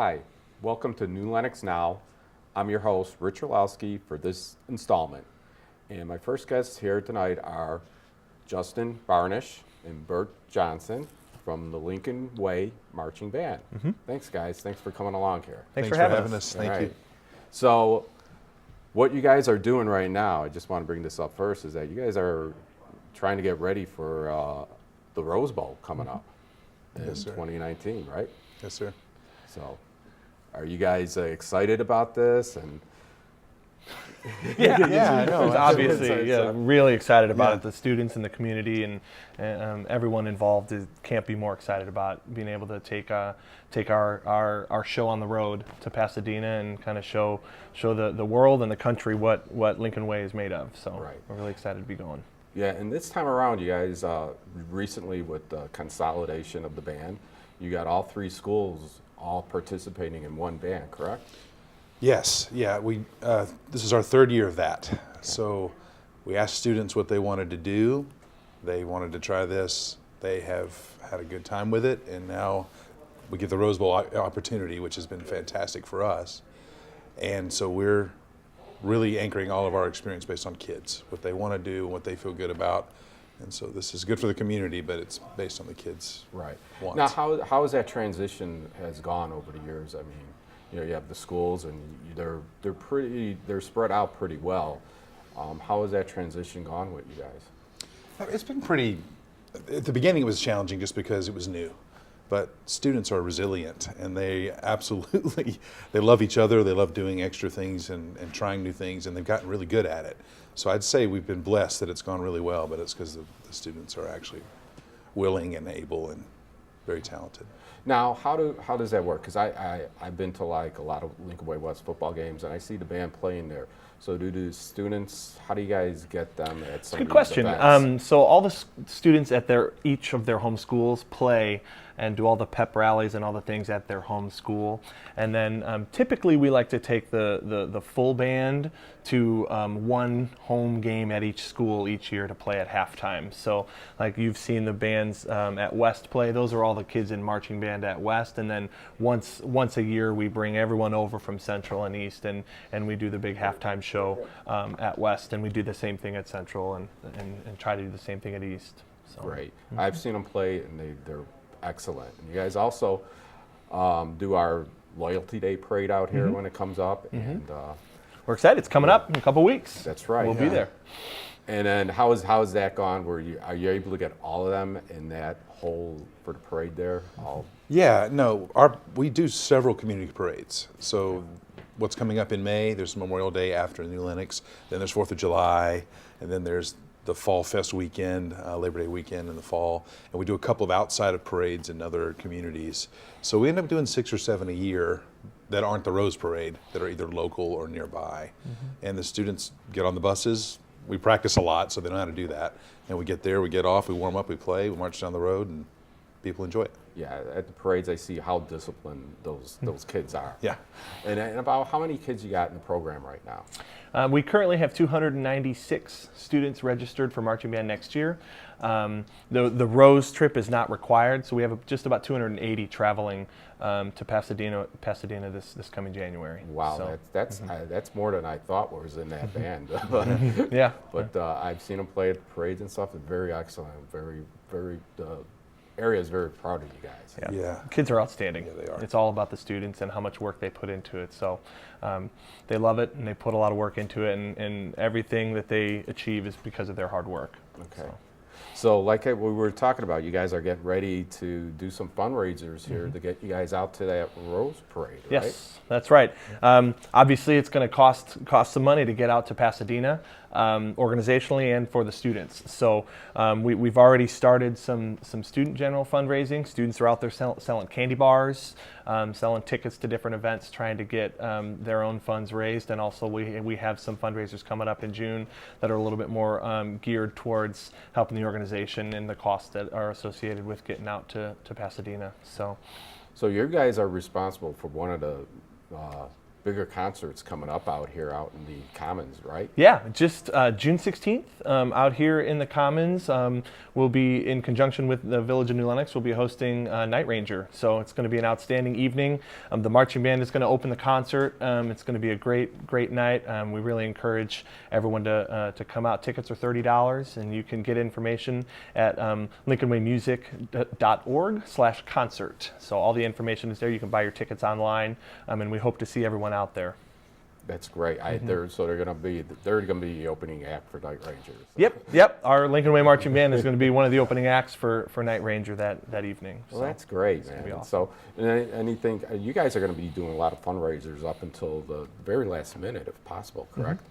Hi, welcome to New Lenox Now. I'm your host, Rich Orlowski, for this installment. And my first guests here tonight are Justin Barnish and Bert Johnson from the Lincoln Way Marching Band. Thanks, guys. Thanks for coming along here. Thanks for having us. All Thank right. you. So, what you guys are doing right now, I just want to bring this up first, is that you guys are trying to get ready for the Rose Bowl coming up in Yes, sir. 2019, right? Yes, sir. So, are you guys excited about this? And Yeah, I know. Obviously, yeah, really excited about Yeah. it. The students in the community and everyone involved can't be more excited about being able to take our show on the road to Pasadena and kind of show the world and the country what Lincoln Way is made of. So Right. we're really excited to be going. yeah, and this time around, you guys recently with the consolidation of the band, you got all three schools all participating in one band, correct? Yes, yeah. This is our third year of that. So we asked students what they wanted to do. They wanted to try this. They have had a good time with it, and now we get the Rose Bowl opportunity, which has been fantastic for us. And so we're really anchoring all of our experience based on kids, what they want to do, what they feel good about. And so this is good for the community, but it's based on the kids' Right. wants. Now, how has that transition has gone over the years? I mean, you have the schools, and they're spread out pretty well. How has that transition gone with you guys? It's been pretty, at the beginning it was challenging just because it was new, but students are resilient and they absolutely, they love each other, they love doing extra things and trying new things, and they've gotten really good at it. So I'd say we've been blessed that it's gone really well, but it's because the students are actually willing and able and very talented. Now, how does that work? Because I've been to like a lot of Lincoln Way West football games, and I see the band playing there. So do the students, how do you guys get them at some Good of these question. events? So all the students at each of their home schools play and do all the pep rallies and all the things at their home school. And then typically we like to take the full band to one home game at each school each year to play at halftime. So like you've seen the bands at West play, those are all the kids in marching band at West. And then once a year we bring everyone over from Central and East and we do the big halftime show at West, and we do the same thing at Central and try to do the same thing at East. So. Great. I've seen them play, and they're excellent. And you guys also do our Loyalty Day parade out here when it comes up, and We're excited. It's coming up in a couple weeks. that's right. We'll be there. And then how has that gone? Are you able to get all of them in that whole for the parade there? All Yeah, no, we do several community parades. So what's coming up in May, there's Memorial Day after New Lenox, then there's 4th of July, and then there's the Fall Fest weekend, Labor Day weekend in the fall. And we do a couple of outside of parades in other communities. So we end up doing 6 or 7 a year that aren't the Rose Parade, that are either local or nearby. And the students get on the buses. We practice a lot, so they know how to do that. And we get there, we get off, we warm up, we play, we march down the road, and people enjoy it. yeah, at the parades I see how disciplined those kids are. Yeah. And about how many kids you got in the program right now? We currently have 296 students registered for marching band next year. The Rose trip is not required, so we have just about 280 traveling to Pasadena this coming January. Wow, So, that's more than I thought was in that band. yeah. But I've seen them play at the parades and stuff. It's very excellent. The area is very proud of you guys. Yeah. Kids are outstanding. Yeah, they are. It's all about the students and how much work they put into it. So they love it, and they put a lot of work into it, and everything that they achieve is because of their hard work. Okay. So like we were talking about, you guys are getting ready to do some fundraisers here to get you guys out to that Rose Parade, right? Yes, that's right. Obviously, it's going to cost some money to get out to Pasadena, organizationally and for the students. So we've already started some student general fundraising. Students are out there selling candy bars, selling tickets to different events, trying to get their own funds raised. And also we have some fundraisers coming up in June that are a little bit more geared towards helping the organization and the costs that are associated with getting out to Pasadena. So So you guys are responsible for one of the bigger concerts coming up out here out in the Commons, right? Yeah, just June 16th out here in the Commons. We'll be in conjunction with the Village of New Lenox. We'll be hosting Night Ranger, so it's going to be an outstanding evening. The marching band is going to open the concert. It's going to be a great night. We really encourage everyone to come out. Tickets are $30, and you can get information at lincolnwaymusic.org/concert. So all the information is there. You can buy your tickets online, and we hope to see everyone out there. That's great. They're going to be the opening act for Night Ranger. So. Yep. Our Lincoln Way Marching Band is going to be one of the opening acts for Night Ranger that evening. Well, that's great, man. Be awesome. So, anything you guys are going to be doing a lot of fundraisers up until the very last minute, if possible, correct?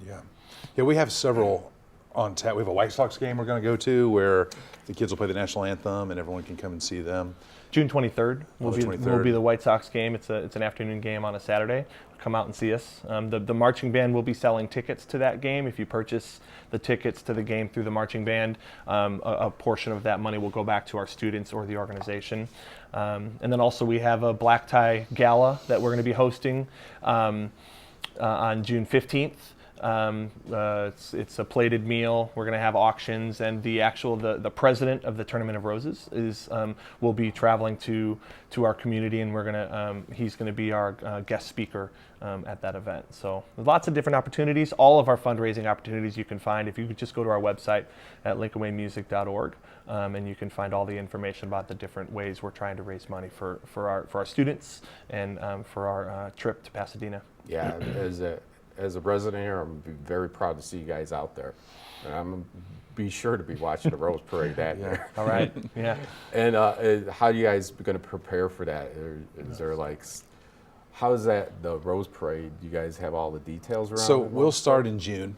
Yeah, we have several on tap. We have a White Sox game we're going to go to where the kids will play the national anthem and everyone can come and see them. June 23rd will the be the White Sox game. It's an afternoon game on a Saturday. Come out and see us. The marching band will be selling tickets to that game. If you purchase the tickets to the game through the marching band, a portion of that money will go back to our students or the organization. And then also we have a black tie gala that we're going to be hosting on June 15th. It's a plated meal. We're going to have auctions, and the president of the Tournament of Roses will be traveling to our community, and he's going to be our guest speaker at that event. So lots of different opportunities. All of our fundraising opportunities you can find if you could just go to our website at lincolnwaymusic.org, and you can find all the information about the different ways we're trying to raise money for our students and for our trip to Pasadena. Yeah, as a resident here, I'm very proud to see you guys out there. And I'm going to be sure to be watching the Rose Parade that year. All right, yeah. And how are you guys going to prepare for that? Is there how is that, the Rose Parade? Do you guys have all the details around So it? we'll start in June,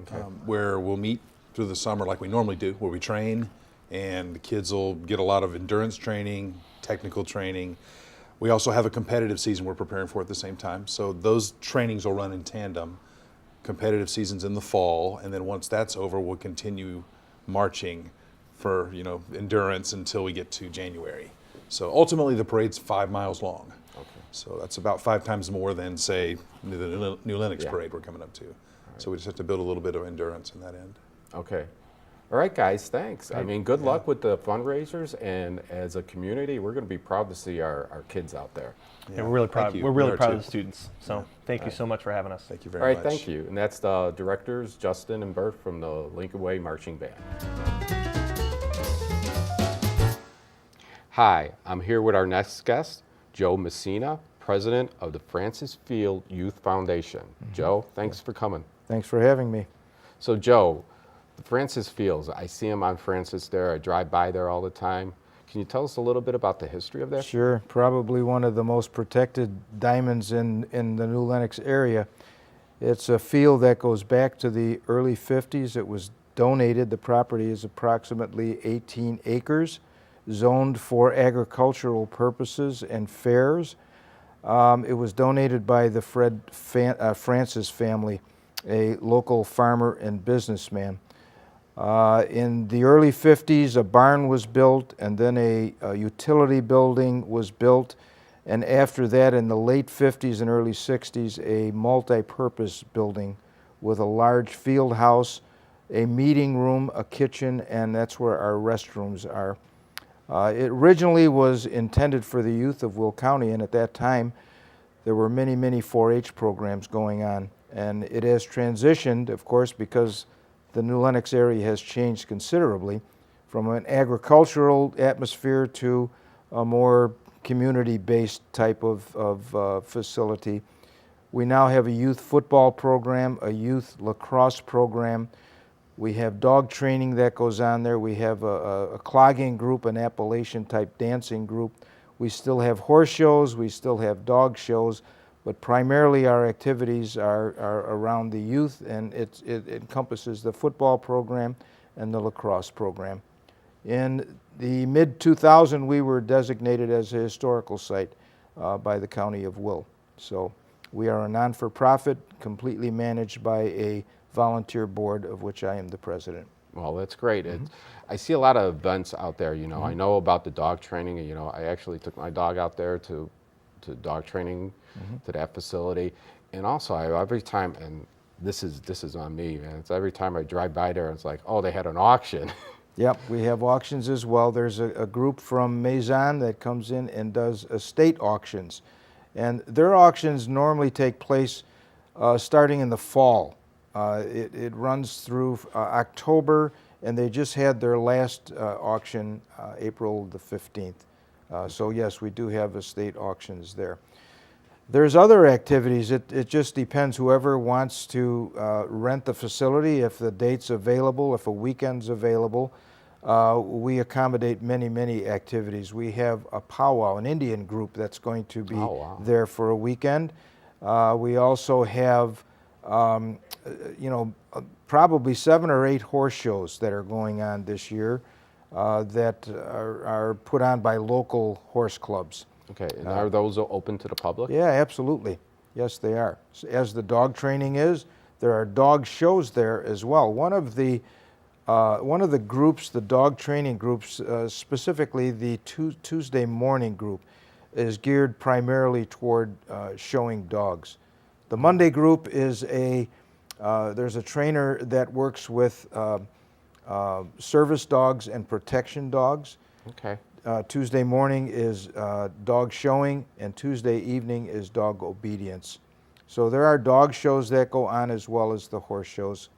Okay. where we'll meet through the summer like we normally do, where we train, and the kids will get a lot of endurance training, technical training. We also have a competitive season we're preparing for at the same time. So those trainings will run in tandem. Competitive season's in the fall, and then once that's over, we'll continue marching for endurance until we get to January. So ultimately, the parade's 5 miles long. Okay. So that's about 5 times more than, say, the New Lenox Yeah. parade we're coming up to. So we just have to build a little bit of endurance in that end. Okay. All right, guys, thanks. I mean, good Yeah. luck with the fundraisers, and as a community, we're going to be proud to see our kids out there. Yeah, we're really proud. Thank you. We're really We are proud too. of the students. So thank you so much for having us. Thank you All very right, much. thank you. And that's the directors, Justin and Bert from the Lincoln Way Marching Band. Hi, I'm here with our next guest, Joe Messina, president of the Francis Field Youth Foundation. Joe, thanks for coming. Thanks for having me. So Joe, the Francis Fields, I see them on Francis there. I drive by there all the time. Can you tell us a little bit about the history of that? Sure, probably one of the most protected diamonds in the New Lenox area. It's a field that goes back to the early 50s. It was donated. The property is approximately 18 acres, zoned for agricultural purposes and fairs. It was donated by the Francis family, a local farmer and businessman. In the early 50s, a barn was built, and then a utility building was built, and after that, in the late 50s and early 60s, a multi-purpose building with a large field house, a meeting room, a kitchen, and that's where our restrooms are. It originally was intended for the youth of Will County, and at that time, there were many 4-H programs going on, and it has transitioned, of course, because the New Lenox area has changed considerably from an agricultural atmosphere to a more community-based type of facility. We now have a youth football program, a youth lacrosse program. We have dog training that goes on there. We have a clogging group, an Appalachian-type dancing group. We still have horse shows. We still have dog shows. But primarily our activities are around the youth, and it encompasses the football program and the lacrosse program. In the mid-2000, we were designated as a historical site by the County of Will. So we are a non-for-profit, completely managed by a volunteer board of which I am the president. Well, that's great. I see a lot of events out there, I know about the dog training, I actually took my dog out there to to dog training to that facility. And also, every time, and this is on me, man. It's every time I drive by there, it's like, oh, they had an auction. Yep, we have auctions as well. There's a group from Maison that comes in and does estate auctions. And their auctions normally take place starting in the fall. It runs through October, and they just had their last auction April the 15th. So yes, we do have estate auctions there. There's other activities. It just depends whoever wants to rent the facility, if the date's available, if a weekend's available. We accommodate many activities. We have a powwow, an Indian group that's going to be there for a weekend. We also have, probably 7 or 8 horse shows that are going on this year that are put on by local horse clubs. Okay, and are those open to the public? Yeah, absolutely. Yes, they are. As the dog training is, there are dog shows there as well. One of the groups, the dog training groups, specifically the Tuesday morning group, is geared primarily toward showing dogs. The Monday group is there's a trainer that works with service dogs and protection dogs. Okay. Tuesday morning is dog showing, and Tuesday evening is dog obedience. So there are dog shows that go on as well as the horse shows.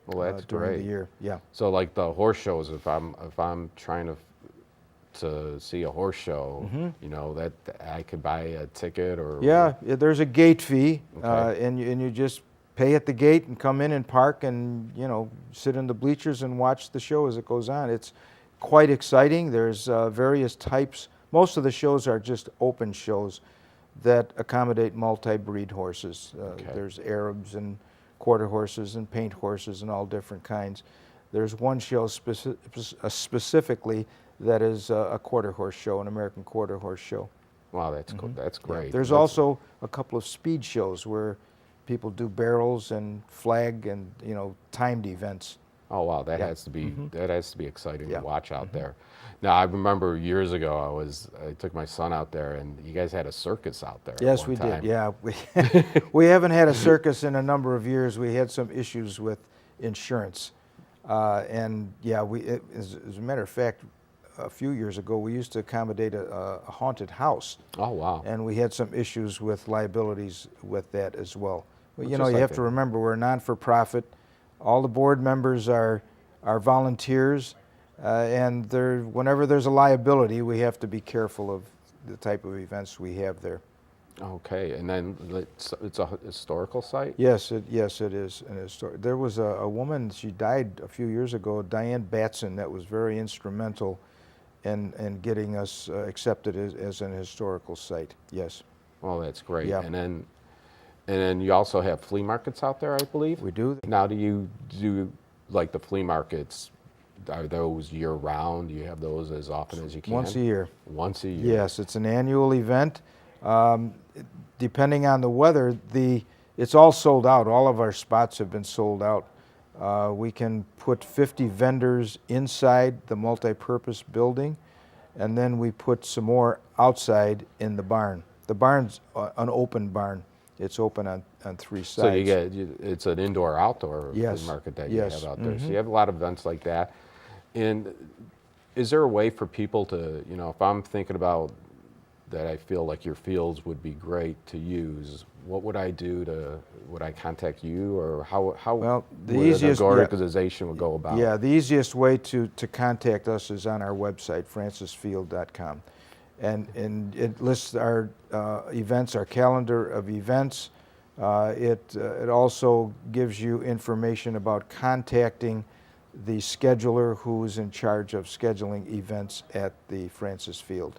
Well, that's during great. the year. Yeah. So like the horse shows, if I'm trying to see a horse show, that I could buy a ticket or. Yeah, there's a gate fee, Okay. and you just pay at the gate and come in and park and sit in the bleachers and watch the show as it goes on. It's quite exciting. There's various types. Most of the shows are just open shows that accommodate multi-breed horses. Okay. There's Arabs and quarter horses and paint horses and all different kinds. There's one show specifically that is a quarter horse show, an American quarter horse show. Wow, that's cool. That's great. Yeah. There's That's- also a couple of speed shows where people do barrels and flag and timed events. Oh wow, that Yeah. has to be that has to be exciting Yeah. to watch out there. Now I remember years ago I took my son out there and you guys had a circus out there. at Yes, one we time. did. Yeah, we haven't had a circus in a number of years. We had some issues with insurance, and yeah, as a matter of fact, a few years ago we used to accommodate a haunted house, Oh wow. and we had some issues with liabilities with that as well. But, Well, you just like have to that. remember we're a non-for-profit. All the board members are volunteers, and whenever there's a liability, we have to be careful of the type of events we have there. Okay, and then it's a historical site. Yes, it is an historic. There was a woman, she died a few years ago, Diane Batson, that was very instrumental in getting us accepted as an historical site. Yes, Oh, that's great. Yeah. And then you also have flea markets out there, I believe. we do. Now, do you do like the flea markets? Are those year round? Do you have those as often as you can? Once a year. Once a year. Yes, it's an annual event. Depending on the weather, it's all sold out. All of our spots have been sold out. We can put 50 vendors inside the multi-purpose building, and then we put some more outside in the barn. The barn's an open barn. It's open on 3 sides. So it's an indoor-outdoor flea Yes, market that you yes, have out there. So you have a lot of events like that. And is there a way for people to, if I'm thinking about that, I feel like your fields would be great to use, what would I do would I contact you, or how Well, the would easiest- an yeah. organization would go about? Yeah, the easiest way to contact us is on our website, francisfield.com. And it lists our events, our calendar of events. It also gives you information about contacting the scheduler who's in charge of scheduling events at the Francis Field.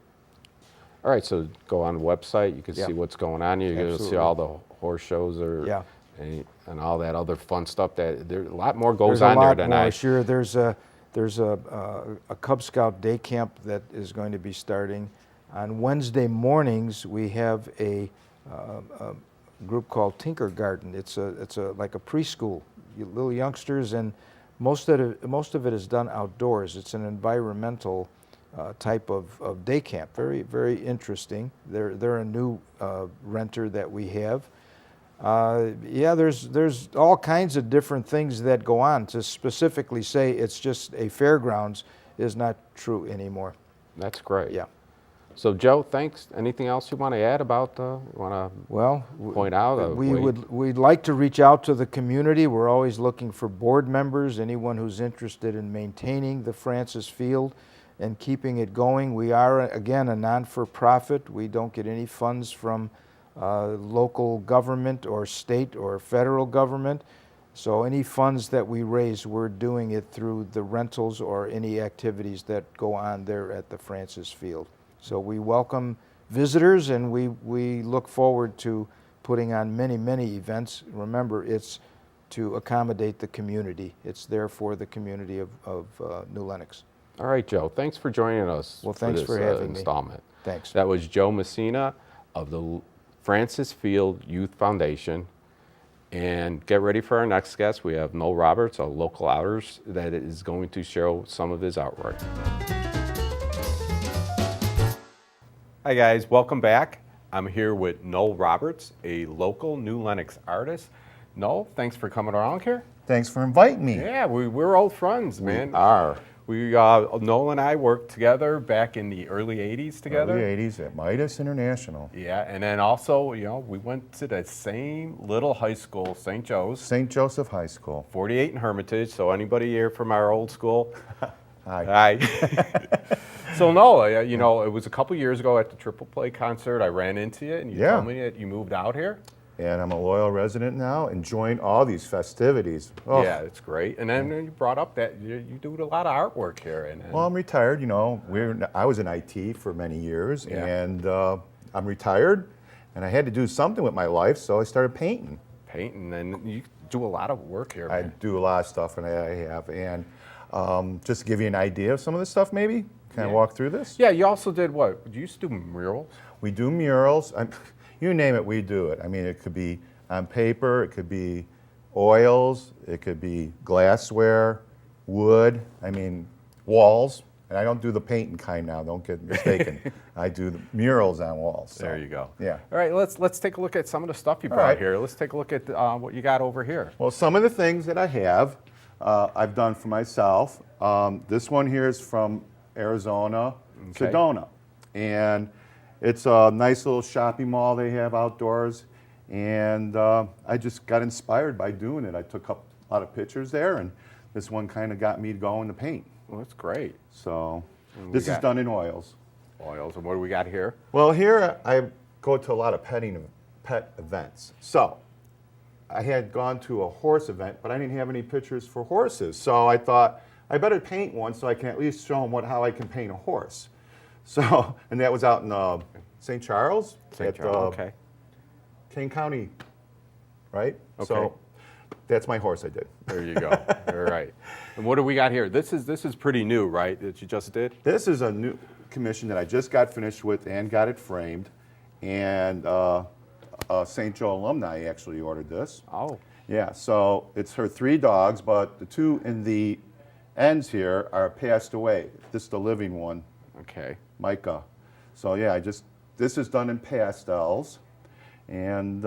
All right, so go on the website, you can Yeah. see what's going on. You're going to see Absolutely. all the horse shows Yeah. and all that other fun stuff. That there a lot more goes There's a on there lot than more. I. Sure, there's a Cub Scout day camp that is going to be starting. On Wednesday mornings, we have a group called Tinker Garden. It's like a preschool, little youngsters, and most of it is done outdoors. It's an environmental type of day camp. Very, very interesting. They're a new renter that we have. Yeah, there's all kinds of different things that go on. To specifically say it's just a fairgrounds is not true anymore. That's great. Yeah. So Joe, thanks. Anything else you want to add about, want to Well, point out? we'd like to reach out to the community. We're always looking for board members, anyone who's interested in maintaining the Francis Field and keeping it going. We are, again, a non-for-profit. We don't get any funds from local government or state or federal government. So any funds that we raise, we're doing it through the rentals or any activities that go on there at the Francis Field. So we welcome visitors, and we look forward to putting on many, many events. Remember, it's to accommodate the community. It's there for the community of New Lenox. All right, Joe, thanks for joining us. Well, thanks for having me. Installment. Thanks. That was Joe Messina of the Francis Field Youth Foundation. And get ready for our next guest. We have Noel Roberts, a local outers, that is going to show some of his artwork. Hi guys, welcome back. I'm here with Noel Roberts, a local New Lenox artist. Noel, thanks for coming around here. Thanks for inviting me. Yeah, we're old friends, man. We are. Noel and I worked together back in the early 80s together. Early 80s at Midas International. Yeah, and then also, we went to the same little high school, St. Joe's. St. Joseph High School. 48 in Hermitage, so anybody here from our old school? Hi. Hi. So Noel, it was a couple years ago at the Triple Play concert, I ran into you, and you Yeah. told me that you moved out here. And I'm a loyal resident now, enjoying all these festivities. Oh. Yeah, it's great. And then you brought up that you do a lot of artwork here. And Well, I'm retired, I was in IT for many years, Yeah. and I'm retired, and I had to do something with my life, so I started painting. painting, and you do a lot of work here, I man. do a lot of stuff, and I have. And just to give you an idea of some of the stuff, maybe, can I Yeah. walk through this? Yeah, you also did what? You used to do murals? We do murals. You name it, we do it. I mean, it could be on paper, it could be oils, it could be glassware, wood, walls. And I don't do the painting kind now, don't get mistaken. I do the murals on walls. So. There you go. Yeah. All right, let's take a look at some of the stuff you brought right. here. Let's take a look at what you got over here. Well, some of the things that I have, I've done for myself. This one here is from Arizona, Okay. Sedona. And it's a nice little shopping mall they have outdoors. And I just got inspired by doing it. I took a lot of pictures there, and this one kind of got me going to paint. Well, that's great. So And this we is got- done in oils. Oils, and what do we got here? Well, here I go to a lot of pet events. So I had gone to a horse event, but I didn't have any pictures for horses. So I thought I better paint one so I can at least show them how I can paint a horse. So, and that was out in St. Charles, St. Charles, okay. King County, right? Okay. So that's my horse I did. There you go. All right. And what do we got here? This is pretty new, right? That you just did? This is a new commission that I just got finished with and got it framed. And St. Joe alumni actually ordered this. Oh. Yeah, so it's her 3 dogs, but the 2 in the ends here are passed away. This is the living one, Okay. Micah. So yeah, this is done in pastels, and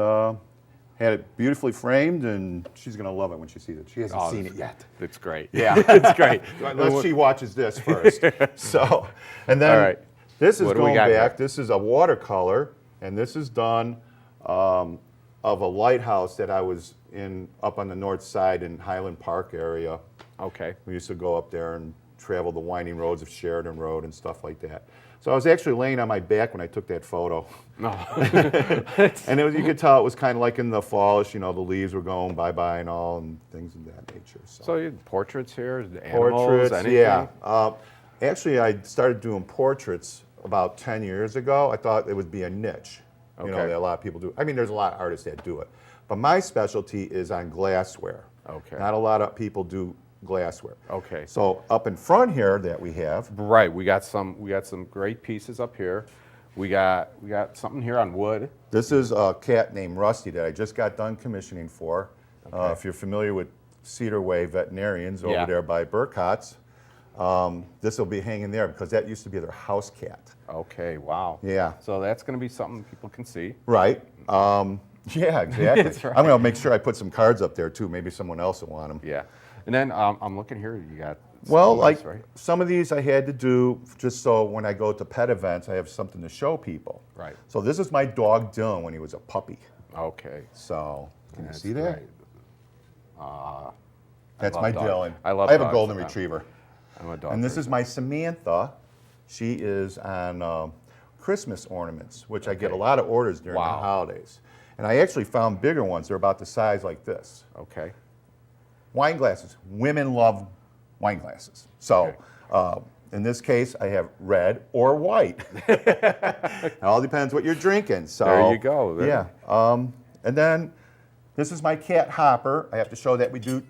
had it beautifully framed, and she's gonna love it when she sees it. She hasn't seen it yet. It's great. Yeah. It's great. Unless she watches this first. So, and then All right. this is What do we going got back. here? This is a watercolor, and this is done of a lighthouse that I was in up on the north side in Highland Park area. Okay. We used to go up there and travel the winding roads of Sheridan Road and stuff like that. So I was actually laying on my back when I took that photo. No. And you could tell it was kind of like in the fallish, the leaves were going bye-bye and all, and things of that nature. So you had portraits here, the animals, Portraits, anything? yeah. Actually, I started doing portraits about 10 years ago. I thought it would be a niche, Okay. that a lot of people do. I mean, there's a lot of artists that do it. But my specialty is on glassware. Okay. Not a lot of people do glassware. Okay. So up in front here that we have, Right. We got some great pieces up here. We got something here on wood. this is a cat named Rusty that I just got done commissioning for. Okay. If you're familiar with Cedar Way Veterinarians over Yeah. there by Burcott's, This will be hanging there because that used to be their house cat. Okay, wow. Yeah. So that's going to be something people can see. Right. Yeah, exactly. That's right. I'm going to make sure I put some cards up there too. Maybe someone else will want them. Yeah. And then I'm looking here, you got Well, toys, like right? some of these I had to do just so when I go to pet events, I have something to show people. Right. So this is my dog Dylan when he was a puppy. Okay. So can That's you see that? great. That's love my dogs. Dylan. I love I have a dogs. golden retriever. I'm a dog And this is person. my Samantha. She is on Christmas ornaments, which I get a Okay. lot of orders during Wow. the holidays. And I actually found bigger ones. They're about the size like this. Okay. Wine glasses. Women love wine glasses. So in this case, I have red or white. It all depends what you're drinking. So There you go. There- Yeah. And then this is my cat Hopper. I have to show that we do,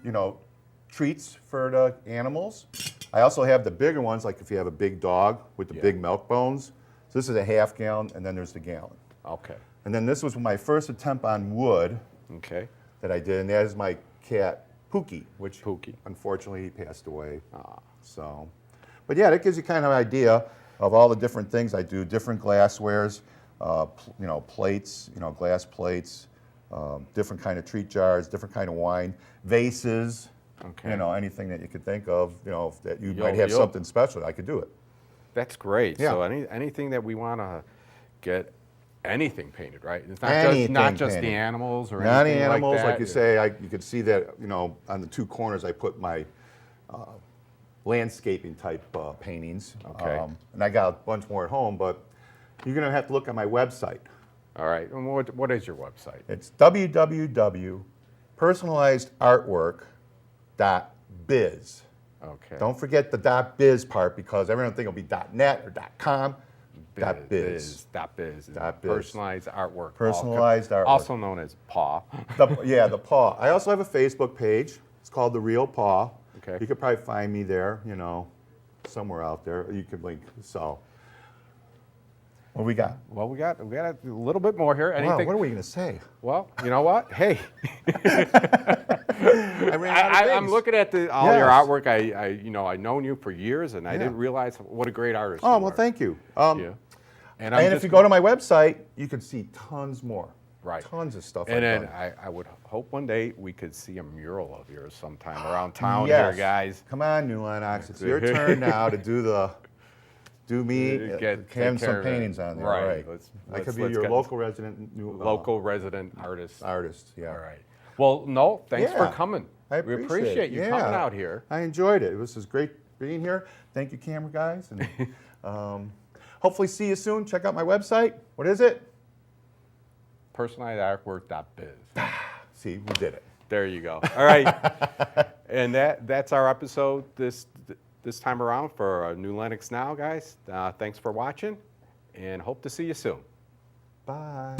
treats for the animals. I also have the bigger ones, like if you have a big dog with the big milk bones. So this is a half gallon, and then there's the gallon. Okay. And then this was my first attempt on wood Okay. that I did, and that is my cat Pookie, which Pookie. unfortunately he passed away. So, but yeah, that gives you kind of an idea of all the different things I do, different glasswares, plates, glass plates, different kind of treat jars, different kind of wine, vases, Okay. anything that you could think of, that you Yo- might have yo. something special, I could do it. That's great. Yeah. So anything that we want to get anything painted, right? It's Anything not just the painted. animals or Not anything animals, like like that. you say, you could see that, on the two corners I put my landscaping type paintings. Okay. And I got a bunch more at home, but you're going to have to look on my website. All right. And what is your website? It's www.personalizedartwork.biz. Okay. Don't forget the .biz part because everyone think it'll be .net or .com. .biz. .biz. Dot biz. Personalized artwork. Personalized artwork. Also known as PAW. The paw. I also have a Facebook page. It's called The Real Paw. Okay. You could probably find me there, somewhere out there. Or you could link. So, what we got? Well, we got a little bit more here. Wow, Anything? what are we going to say? Well, you know what? Hey, I ran out of I'm things. looking at all your Yes. artwork. I've known you for years, and I didn't realize what a great artist Oh, you well, are. thank you. Yeah. And And if you go to my website, you can see tons more. Right. Tons of stuff and I've then done. I would hope one day we could see a mural of yours sometime around town Yes. here, guys. Come on, New Lenox. It's your turn now to do me, Take have care some of it. paintings on there. Right. All right. I could be let's your get local resident, local resident artist. artist. Yeah. All right. Well, Noel, thanks for Yeah. coming. I We appreciate appreciate it. you Yeah. coming out here. I enjoyed it. It was great being here. Thank you, camera guys. And hopefully see you soon. Check out my website. What is it? Personalizedartwork.biz. See, we did it. There you go. All right. And that's our episode this time around for New Lenox Now, guys. Thanks for watching, and hope to see you soon. Bye.